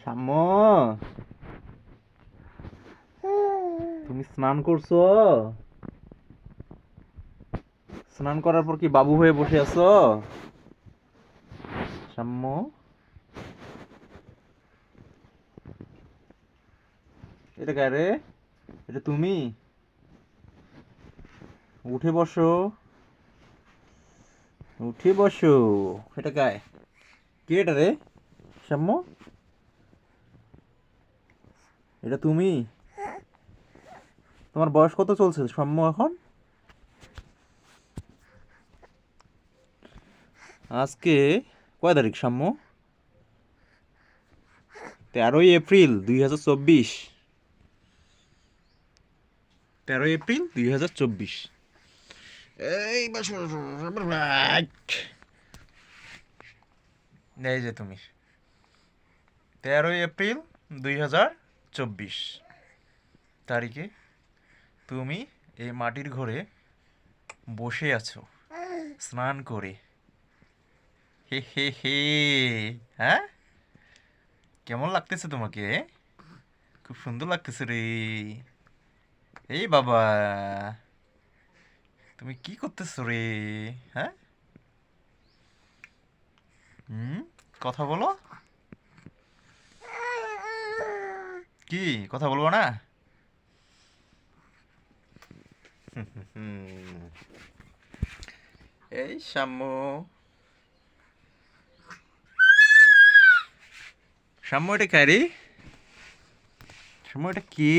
সাম্য, তুমি স্নান করছো? স্নান করার পর কি বাবু হয়ে বসে আছো? সাম্য, এটা কারে রে? এটা তুমি? উঠে বসো, উঠে বসো। এটা কায়? কে এটা রে? সাম্য, এটা তুমি? তোমার বয়স কত চলছে সাম্য এখন? আজকে কয় তারিখ সাম্য? 13ই এপ্রিল 2024। 13ই এপ্রিল 2024। এই এই যে তুমি, 13ই এপ্রিল 2024 তারিখে তুমি এই মাটির ঘরে বসে আছো স্নান করে। হে হে হে। হ্যাঁ, কেমন লাগতেছে তোমাকে? খুব সুন্দর লাগতেছে রে। এই বাবা, তুমি কি করতেছো রে? হ্যাঁ, হুম, কথা বলো। কি কথা বলবো না? হুম, এই সাম্য, সাম্য এটা কে রে? সাম্য এটা কে?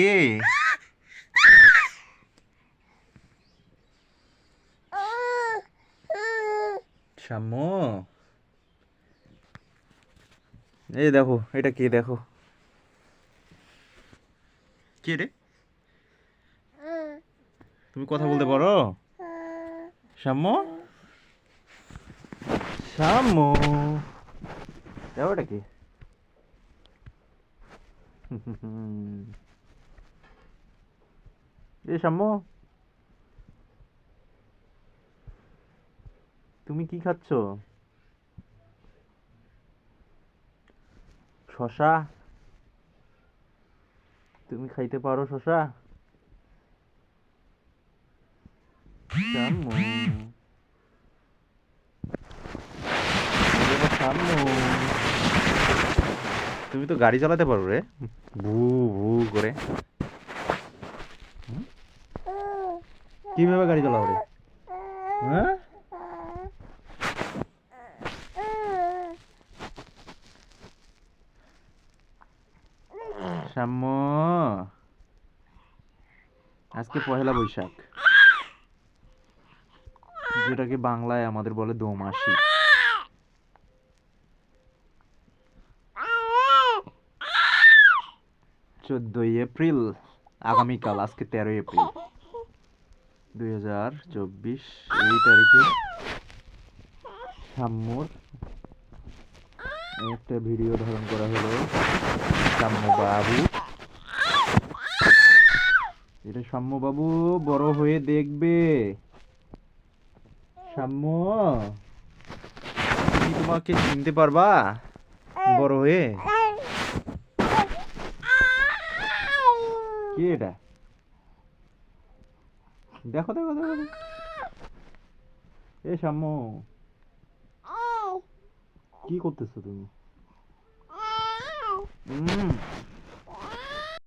সাম্য, এই দেখো এটা কে, দেখো কে রে? তুমি কথা বলতে পারো সাম্য? সাম্য, দেখো এটা কে? এই সাম্য, তুমি কি খাচ্ছ? শশা? তুমি খাইতে পারো শশা? সাম্য, সাম্য, তুমি তো গাড়ি চালাতে পারো রে, ভু ভু করে। হুম? কিভাবে গাড়ি চালাও রে? হ্যাঁ, সাম্য, আজকে পহেলা বৈশাখ, যেটাকে বাংলায় আমাদের বলে দোমাসি। 14ই এপ্রিল, আগামীকাল, আজকে 13ই এপ্রিল 2024, এই তারিখে সাম্যর একটা ভিডিও ধারণ করা হলো। সাম্য বাবু, এটা সাম্য বাবু বড় হয়ে দেখবে। সাম্য, তুমি তোমাকে চিনতে পারবা বড় হয়ে? কি এটা? দেখো দেখো দেখো দেখো। এ সাম্য, কি করতেছো তুমি?